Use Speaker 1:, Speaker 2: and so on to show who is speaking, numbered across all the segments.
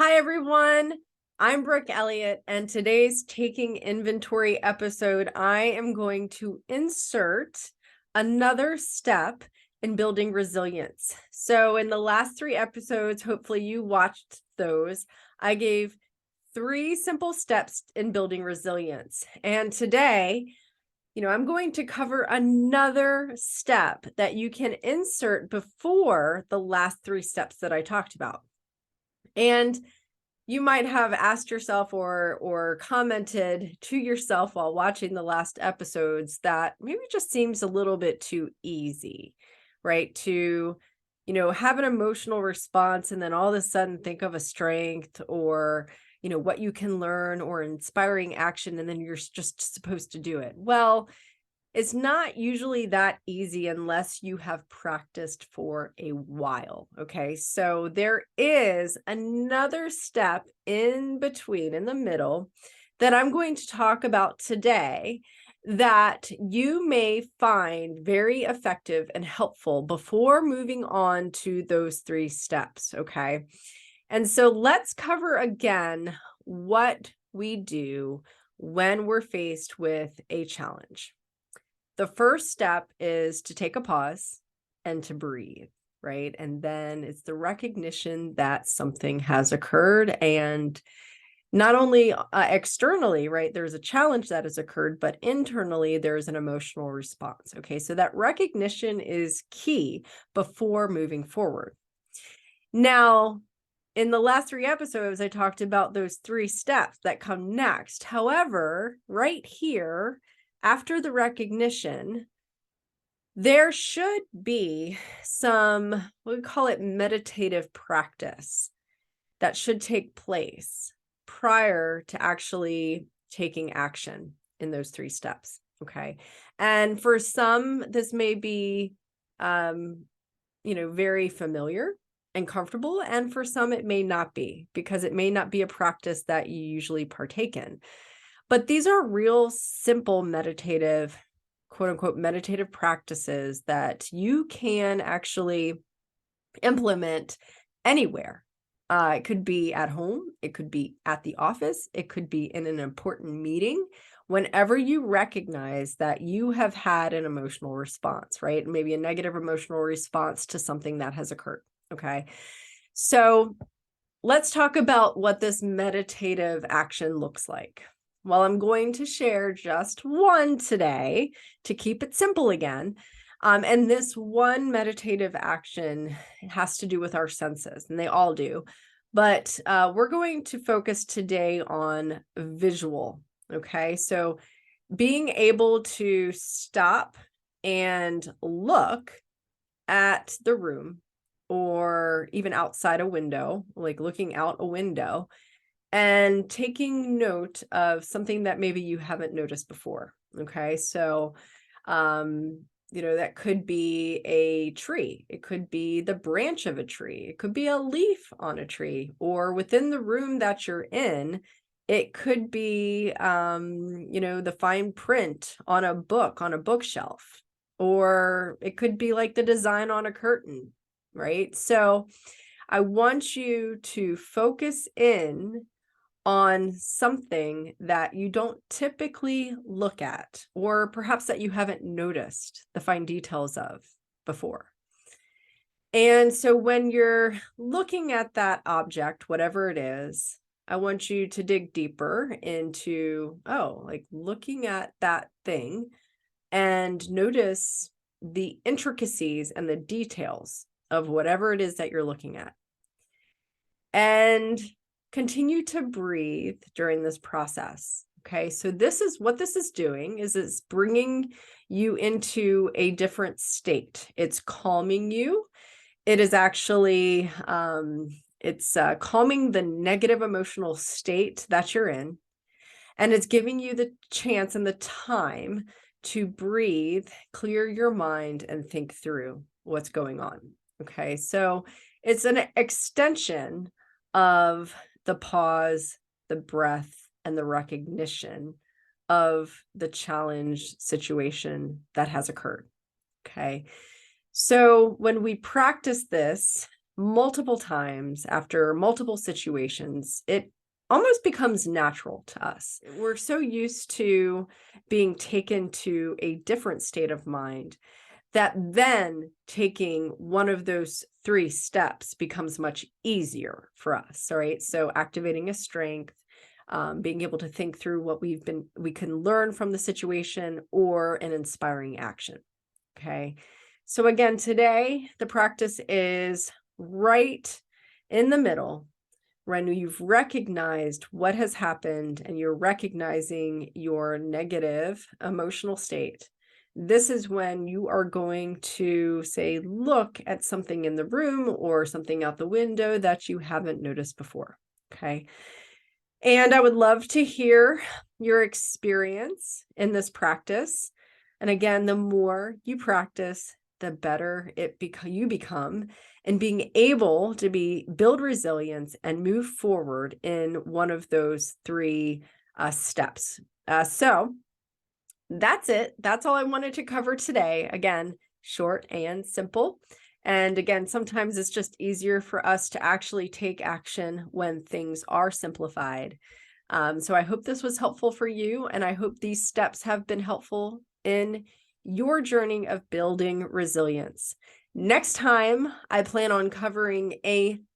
Speaker 1: Hi, everyone. I'm Brooke Elliott, and today's Taking Inventory episode, I am going to insert another step in building resilience. So in the last 3 episodes, hopefully you watched those, I gave 3 simple steps in building resilience. And today, I'm going to cover another step that you can insert before the last 3 steps that I talked about. And you might have asked yourself or commented to yourself while watching the last episodes that maybe it just seems a little bit too easy, right? To, have an emotional response and then all of a sudden think of a strength or, what you can learn or inspiring action, and then you're just supposed to do it. Well, it's not usually that easy unless you have practiced for a while, okay? So there is another step in between, in the middle, that I'm going to talk about today that you may find very effective and helpful before moving on to those 3 steps, okay? And so let's cover again what we do when we're faced with a challenge. The first step is to take a pause and to breathe, right? And then it's the recognition that something has occurred, and not only externally, right? There's a challenge that has occurred, but internally there's an emotional response. Okay, so that recognition is key before moving forward. Now, in the last 3 episodes, I talked about those 3 steps that come next. However, right here, after the recognition, there should be some, we call it meditative practice that should take place prior to actually taking action in those 3 steps. Okay. And for some, this may be, very familiar and comfortable. And for some, it may not be, because it may not be a practice that you usually partake in. But these are real simple meditative, quote unquote, meditative practices that you can actually implement anywhere. It could be at home, it could be at the office, it could be in an important meeting. Whenever you recognize that you have had an emotional response, right? Maybe a negative emotional response to something that has occurred. Okay. So let's talk about what this meditative action looks like. Well, I'm going to share just one today to keep it simple again. And this one meditative action has to do with our senses, and they all do. But we're going to focus today on visual. Okay, so being able to stop and look at the room, or even outside a window, like looking out a window, and taking note of something that maybe you haven't noticed before. Okay, so that could be a tree, it could be the branch of a tree, it could be a leaf on a tree, or within the room that you're in, it could be the fine print on a book on a bookshelf, or it could be like the design on a curtain, right? So I want you to focus in on something that you don't typically look at, or perhaps that you haven't noticed the fine details of before. And so when you're looking at that object, whatever it is, I want you to dig deeper into, looking at that thing, and notice the intricacies and the details of whatever it is that you're looking at. And continue to breathe during this process. Okay, so this is what this is doing, is it's bringing you into a different state. It's calming you. It is actually, calming the negative emotional state that you're in. And it's giving you the chance and the time to breathe, clear your mind, and think through what's going on. Okay, so it's an extension of the pause, the breath, and the recognition of the challenge situation that has occurred. Okay. So when we practice this, multiple times after multiple situations, it almost becomes natural to us. We're so used to being taken to a different state of mind that then taking one of those 3 steps becomes much easier for us. All right. So activating a strength, being able to think through what we can learn from the situation, or an inspiring action. Okay. So again, today the practice is right in the middle. When you've recognized what has happened and you're recognizing your negative emotional state, this is when you are going to say, look at something in the room or something out the window that you haven't noticed before. Okay. And I would love to hear your experience in this practice. And again, the more you practice, the better you become, and being able to build resilience and move forward in one of those 3 steps. So that's it. That's all I wanted to cover today. Again, short and simple. And again, sometimes it's just easier for us to actually take action when things are simplified. So I hope this was helpful for you, and I hope these steps have been helpful in your journey of building resilience. Next time, I plan on covering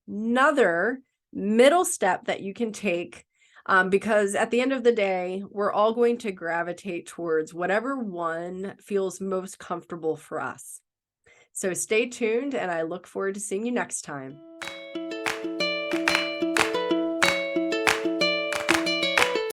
Speaker 1: another middle step that you can take, because at the end of the day, we're all going to gravitate towards whatever one feels most comfortable for us. So stay tuned, and I look forward to seeing you next time.